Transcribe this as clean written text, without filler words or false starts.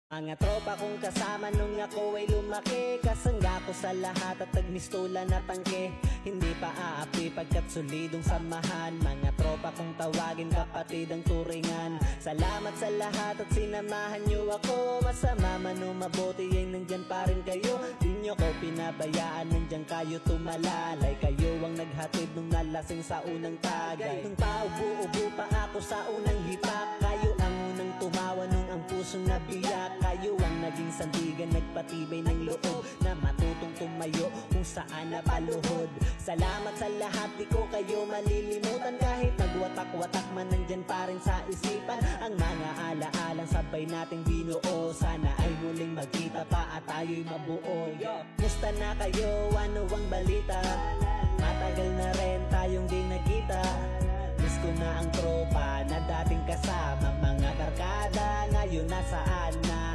Mga tropa kong kasama nung ako ay lumaki, kasangga ko sa lahat at nagmistula na tangke. Hindi pa aapi pagkat solidong samahan. Mga tropa kong tawagin kapatid ang turingan. Salamat sa lahat at sinamahan nyo ako. Masama man o mabuti ay nandyan pa rin kayo. Di nyo ko pinabayaan, nandyan kayo tumalalay. Kayo ang naghatid nung nalasing sa unang tagay. Nung paubo-ubo pa ako sa unang hipak, kayo ang unang tumawa nung ang pusong nabiyak. Kayo ang naging sandigan, nagpatibay ng loob na matutong tumayo kung saan napaluhod. Salamat sa lahat, di ko kayo malilimutan. Kahit nagwatak-watak man, nandyan pa rin sa isipan ang mga alaalang sabay nating binuo. Sana ay muling magkita pa at tayo'y mabuo. Musta na kayo? Ano ang balita? Matagal na rin tayong di nagkita. Miss ko na ang tropa na dating kasama. Mga barkada ngayon nasaan na?